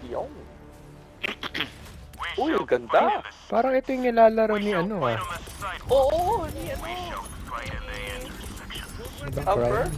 Yung. Uy, ang ganda. Parang ito yung nilalaro ni ano ah. Oo, ni ano. Ni Amber? background.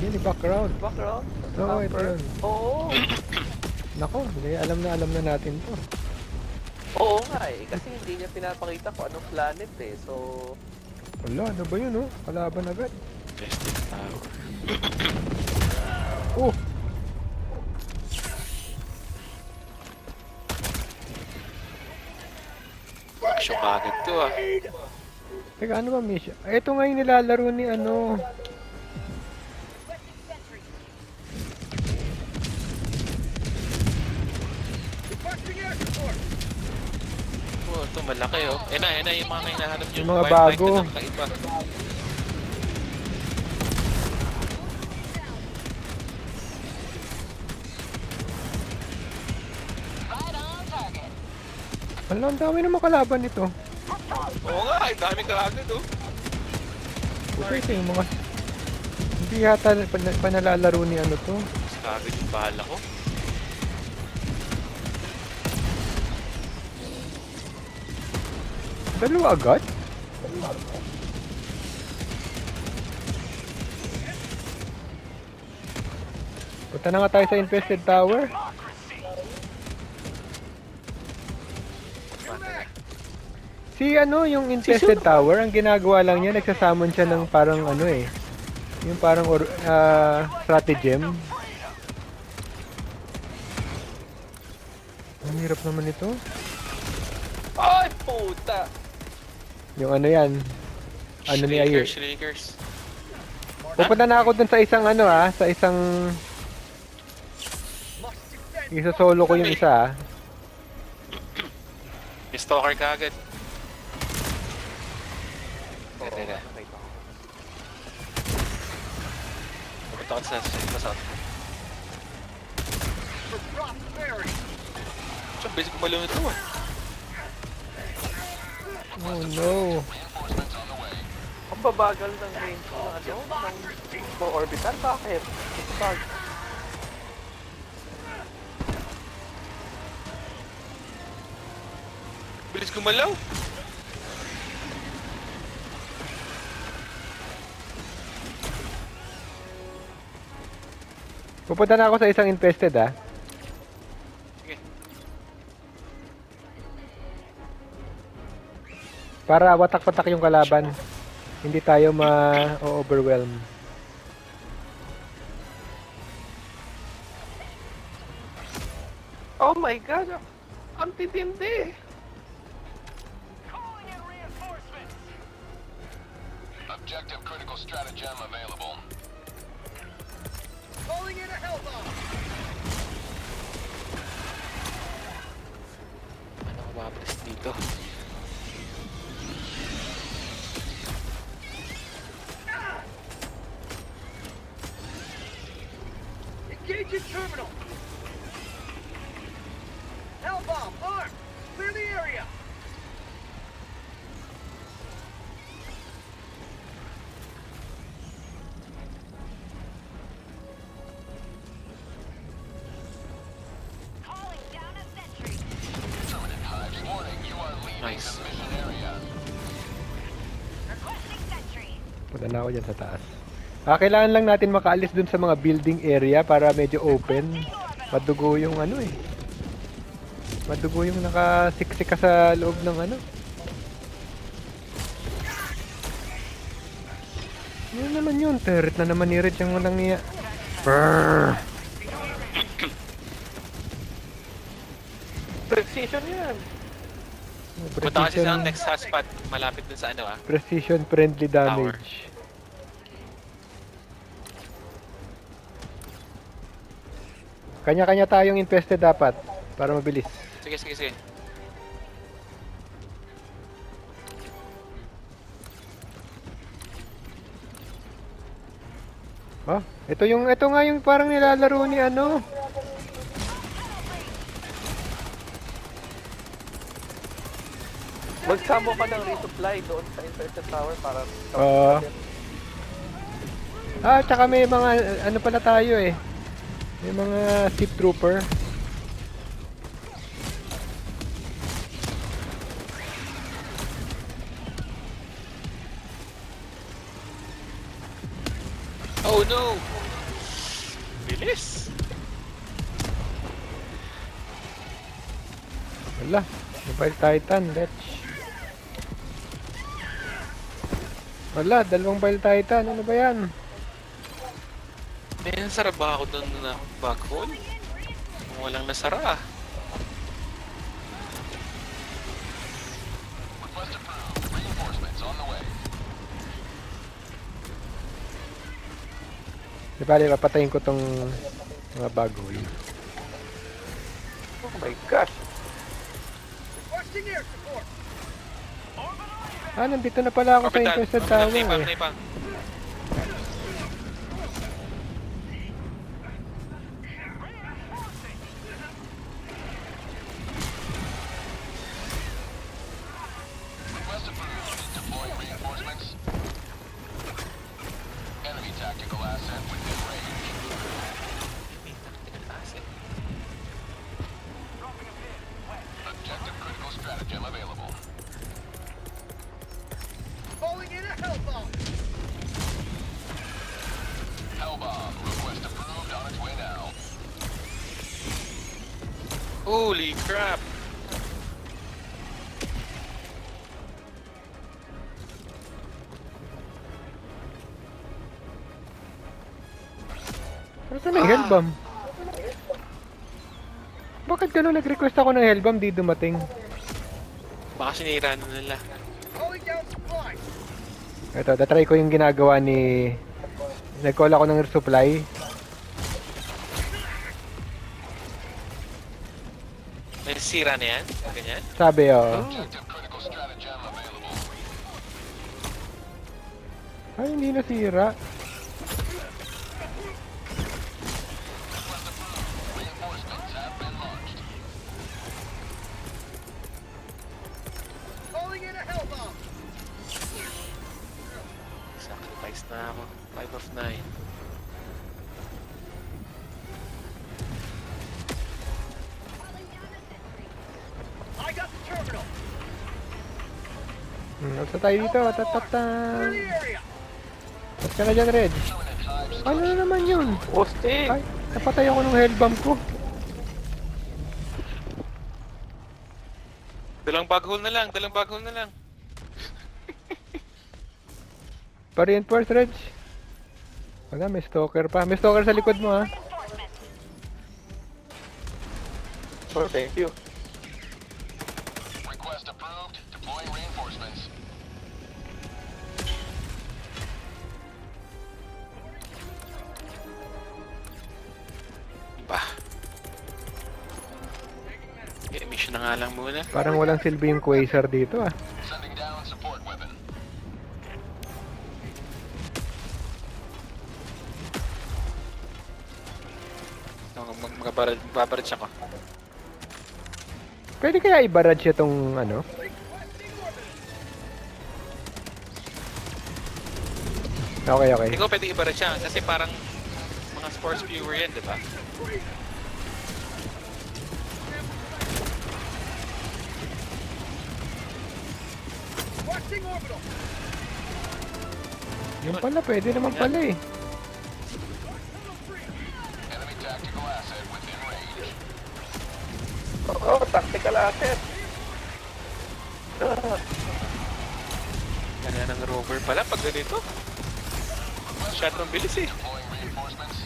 Yun, ni background. Background? Oo, ito Amber? yun. Oo. Nako, hindi, alam na natin to. Oo nga eh. Kasi hindi niya pinapakita kung anong planet eh. So, Wala, ano ba yun oh? Kalaban agad. Testing tao. Oh! Action kagad to ah. Teka, ano ba mission? Ito nga yung nilalaro ni ano. Oh, ito malaki oh. Yan na yung mga hinahanap nyo. Yung mga Firefighter bago. ng kaiba. Wala, ang dami naman kalaban nito. Oo nga, ay dami kagad oh. Puta, ito yung mga... Hindi yata panalalaro ni ano to. Mas kagad yung bahala ko. Dalawa agad? Punta na nga tayo sa infested tower. Si ano, yung infested tower, ang ginagawa lang niya, nagsasamon siya ng parang ano eh. Yung parang stratagem. Ang hirap naman ito. ay puta! Yung ano yan. Ano ni Ayer. Shriekers. Pupunta na ako dun sa isang ano sa isang... Isa solo ko yung isa May stalker kagad. Teka. Pupunta ko sa south. Siya, basic kumalaw nito ah. Oh no. Ang babagal ng range ng ano, ng orbital. Bakit? Bag. Bilis kumalaw. Pupunta na ako sa isang infested Sige. Para watak-watak yung kalaban. Hindi tayo ma-overwhelm. Oh my god! Ang titindi! Objective critical stratagem available. Ano ko mapres dito? Engaging terminal! Hellbomb, armed! Clear the area! Calling down a sentry. Terminate hives warning you are leaving Nice. the mission area. Requesting sentry. Punta na ako dyan sa taas. Kailangan lang natin makaalis dun sa mga building area para medyo open. Madugo yung ano eh. Madugo yung nakasiksik ka sa loob ng ano. Yun naman yun. Turret na naman ni Red yung walang niya. Brrrr. Precision yan! Punta kasi sa next hotspot. Malapit dun sa ano ah. Precision friendly damage. Kanya-kanya tayong infested dapat para mabilis. Sige. Oh, ito nga yung parang nilalaro ni ano. Magsamo ka ng resupply doon sa infested tower para... Oo. Tsaka may mga ano pala tayo eh. May mga ship trooper. Oh no! Bilis! Wala. Mobile Titan, let's. Wala, dalawang Mobile Titan. Ano ba yan? May nasara ba ako doon na bug hole? Walang nasara. Request approved. Reinforcements on the way. Di ba, papatayin ko tong mga bago yun. Oh my gosh. Requesting air support. Ah, nandito na pala ako sa Infested Tower eh. Napang. Request approved. Deploying reinforcements. Enemy tactical asset within range. Objective critical stratagem available. Calling in a hellbomb. Hellbomb. Request approved. On its way now. Holy crap! Ano na yung Hellbomb? Bakit gano'n nag-request ako ng Hellbomb di dumating? Baka sinira na nila. Calling down supplies. Ito, datry ko yung ginagawa ni... Nag-call ako ng supply. May sira na yan? Ganyan? Sabi, oh. Objective critical stratagem available. Ay, hindi nasira. Reinforcements have been launched. Calling in a hellbomb. Sacrifice na ako. 5 of 9. I got the terminal. Nasa tayo dito. Clear Tatata. the area. Ba't ka na dyan, Reg? Ano na naman yun? Posting. Ay, napatay ako ng Hellbomb ko. Dalang bug hole na lang. Dalang bug hole na lang. Pa-reinforce, Reg. Wala, may stalker pa. May stalker sa likod mo, ha? Oh, thank you. Request approved. Deploying reinforcements. Bah. Okay, mission na nga lang muna. Parang walang silbi yung Quasar dito, ah. Sending down support weapon. Magbabarage ako. Pwede kaya i-barrage itong, ano? Okay, okay. Hindi ko pwede ibarage siya kasi parang mga sports viewer yan, di ba? Requesting orbital. Yung pala, pwede naman pala eh. Enemy tactical asset within range. Oh, tactical asset. Kaya ng rover pala pag ganito. Shot ng bilis eh. Deploying reinforcements.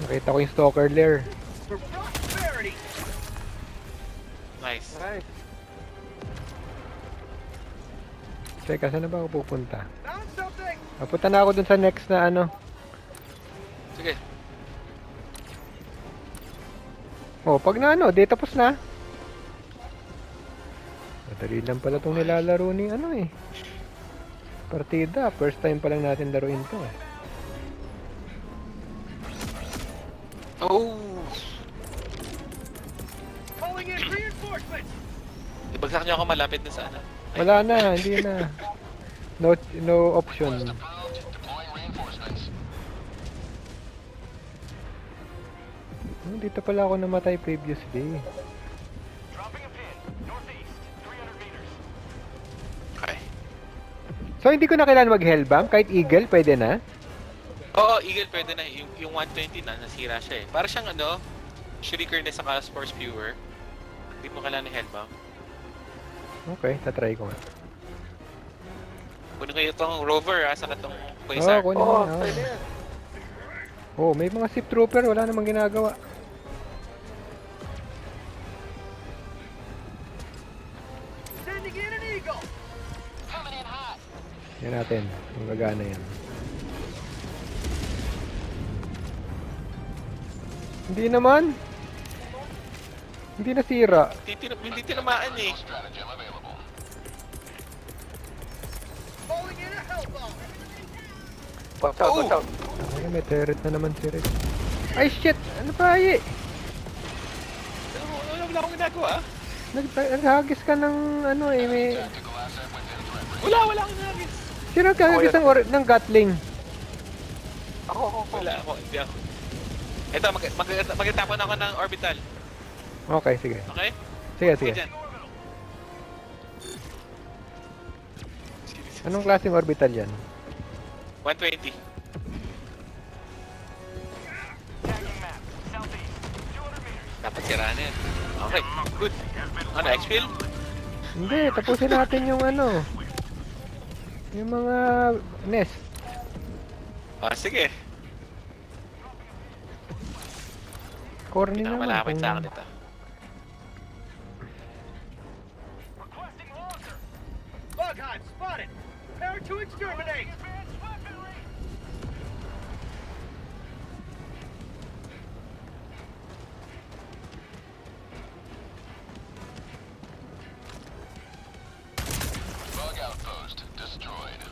Nakita ko yung stalker lair. For prosperity. Nice. Nice. Teka, saan na ba ako pupunta? Found something. Papunta na ako dun sa next na ano. Sige. Oh, pag na ano, di tapos na. Madali lang pala itong nilalaro ni ano eh. Partida, first time pa lang natin laruin to eh. Oh! Calling in reinforcements. Ibagsak niyo ako malapit na sa ano. Wala na, hindi na. No option. Approved. Deploying reinforcements. Dito pala ako namatay previously. Okay. So hindi ko na kailangan mag-hellbomb? Kahit eagle, pwede na? Oo, Eagle pwede na. Yung 120 na, nasira siya eh. Para siyang ano, Shrieker na saka Spore Spewer. Hindi mo kailangan ng Hellbound. Okay, tatry ko nga. Kunin kayo itong Rover ha, saka itong Oo, Quasar. kunin Oo, mo. pwede yan. Oh, may mga ship trooper, wala namang ginagawa. Sending in an eagle. Coming in hot. Yan natin, yung gagana yan. Hindi naman. Hindi nasira. Hindi tinamaan eh. Stratagem available. Calling in a hell bomb. Watch out, watch out. Ay, may turret na naman si Red. Ay, shit! Ano pa, ay? Wala akong ginagawa. Naghagis ka ng ano eh, may... Tactical asset within threat range. Wala akong nagis. Sino naghagis yan. ng Gatling? Ako. Wala ako, hindi ako. Ito, magtapon ako ng orbital. Okay, sige. Okay? Sige, Sige sige. dyan. Anong klaseng orbital yan? 120. Dapat sirahan yan. Okay, good. Ano, X-Field? Hindi, tapusin natin yung ano. Yung mga nest. Ah, sige. Corny naman. Malapit sa kung- akin ito. Bug hive spotted. Prepare to exterminate. Bug outpost destroyed.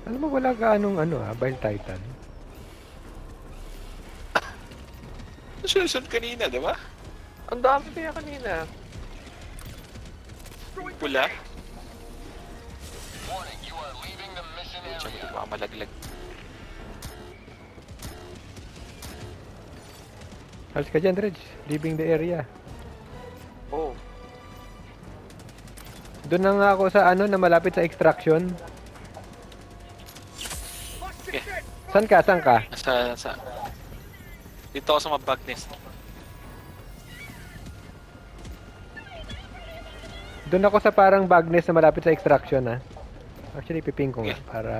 Alam mo, wala gaanong ano Bile Titan. Susunod kanina, di ba? Ang dami kaya kanina. Pula. Warning, you are leaving the mission Tsaka area. baka malaglag. Alis ka dyan, Reg. Leaving the area. Oh. Doon na nga ako sa ano na malapit sa extraction. Lock the Okay. shed. San ka? San ka? Sa... Dito ako sa mga bug nest. Doon ako sa parang Bagnes na malapit sa extraction ha. Actually, piping ko nga Okay. para...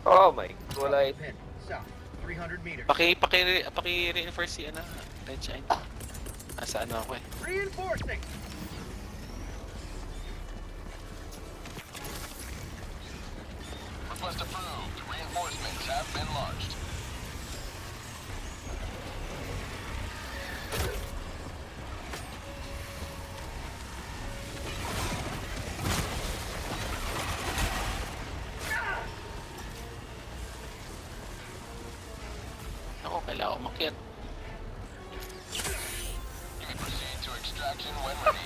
Oh my God. Wala it. Pin. South. 300 meters. Paki-reinforce si ano, Red Shine. Nasa ano ako eh. Reinforcing. Request approved. Reinforcements have been launched. Ako, kailangan ko umakyat. You may proceed to extraction when ready.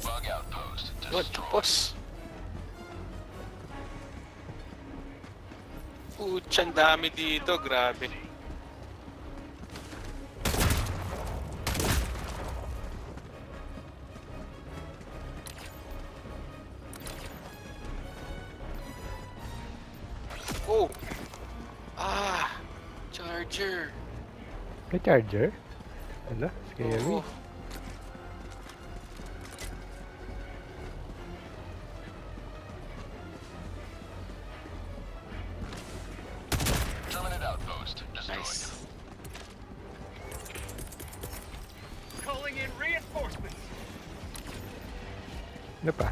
Bug outpost Good, destroyed. tapos. Putsang dami dito, grabe. Oh! Ah! Charger! May charger? Wala, scary. Oo. Terminate outpost destroyed. Nice. Calling in reinforcements. Ano pa?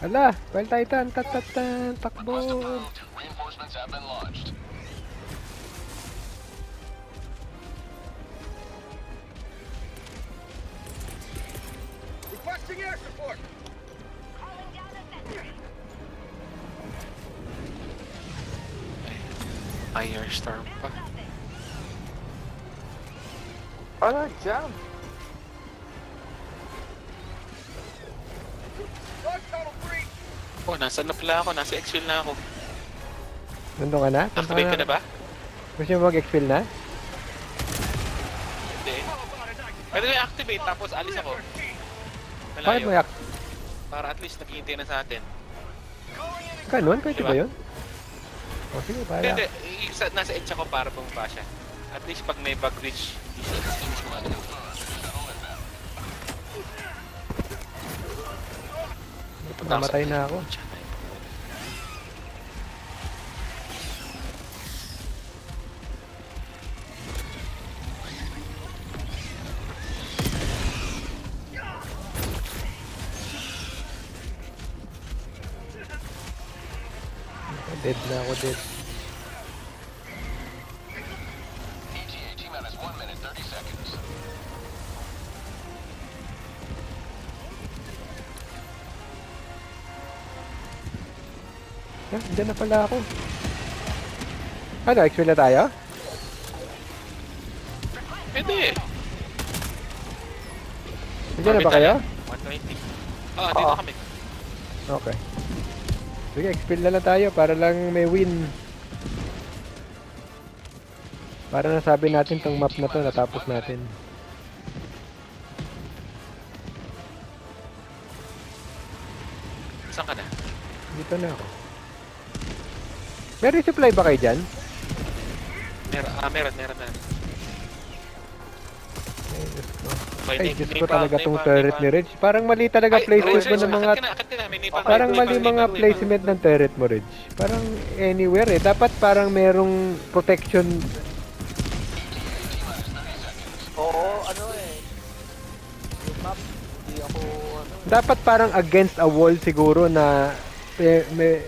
Ala, Bile Titan, tatatan, Request takbo. approved. Reinforcements have been launched. Requesting air support. Firestorm pa. Ala, jam. Bug tunnel 3. Oh, nasa na pala ako. Nasa exfil na ako. Nandun ka na? Punta Activate ka na ba? Gusto mo mag-exfil na? Hindi. Pwede mo activate tapos alis ako. Bakit mo Malayo. yak? Para at least naghihintay na sa atin. Ganun? Pwede Diba? ba yun? O sige, Hindi, para. hindi. Nasa edge ako para bumaba siya. At least pag may bug reach, di siya. Namatay na ako. Dead na ako, dead. ETA T-minus 1 minute 30 seconds. Ah, dyan na pala ako. Ano, exfil na tayo? Pwede. Nandiyan na ba kayo? 120. Oh, dito kami. Okay. Sige, exfil na lang tayo para lang may win. Para nasabi natin tong map na to, natapos natin. Saan ka na? Dito na ako. May resupply ba kayo dyan? Meron. Ay, Diyos ko talaga tong turret ni Reg. Parang mali talaga placement mo ng mga... Parang mali mga placement ng turret mo, Reg. Parang anywhere eh. Dapat parang merong protection. Oo, ano eh. Yung map, hindi ako, ano. Dapat parang against a wall siguro na... may,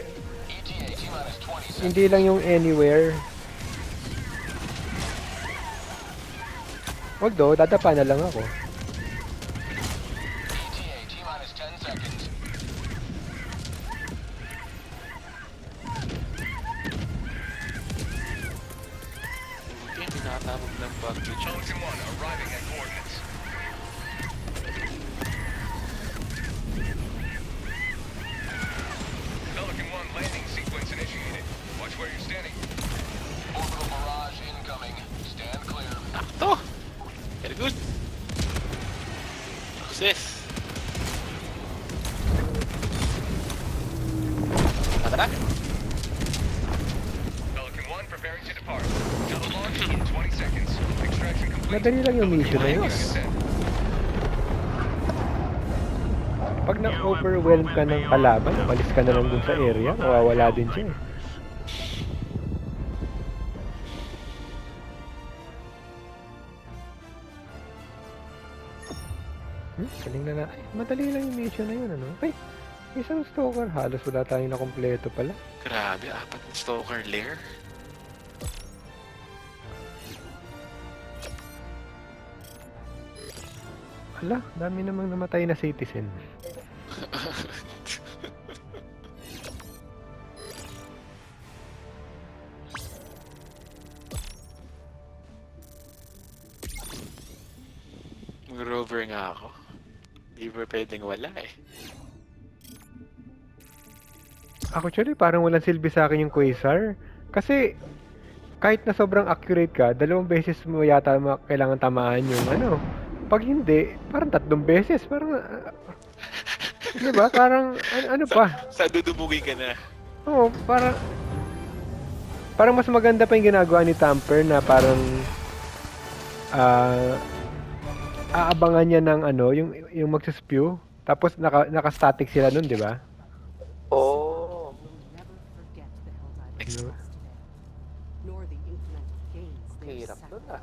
ETA T-minus 20 seconds. hindi lang yung anywhere. Wag do, dadapa na lang ako. ETA T-minus 10 seconds. Hindi nakatabog ng bug reach. Pelican 1 arriving at coordinates. Pelican 1 landing sequence initiated. Watch where you're standing. Orbital barrage incoming. Stand clear. Takto! Very good. Success. Tara. Pelican 1 preparing to depart. Double launch in 20 seconds. Extraction complete. Madali lang yung mission na yun. Pag na-overwhelm ka ng kalaban, umalis ka na lang dun sa area, mawawala din siya eh. Galing na na. Ay, madali lang yung mission na yun, ano? Ay, isang stalker. Halos wala tayong nakompleto pala. Grabe, 4 na stalker lair. Ala, dami namang namatay na citizen. Mag-rover nga ako. Hindi ba pwedeng wala eh. Actually, parang walang silbi sa akin yung Quasar. Kasi, kahit na sobrang accurate ka, 2 beses mo yata kailangan tamaan yung ano. Pag hindi, parang 3 beses. Parang, di ba? Parang, ano pa? Sa dudumugi ka na. Oo, parang mas maganda pa yung ginagawa ni Tamper na parang, aabangan niya ng ano, yung magsaspew. Tapos, naka-static sila nun, di ba? Oo. Ano? Hirap nun ah.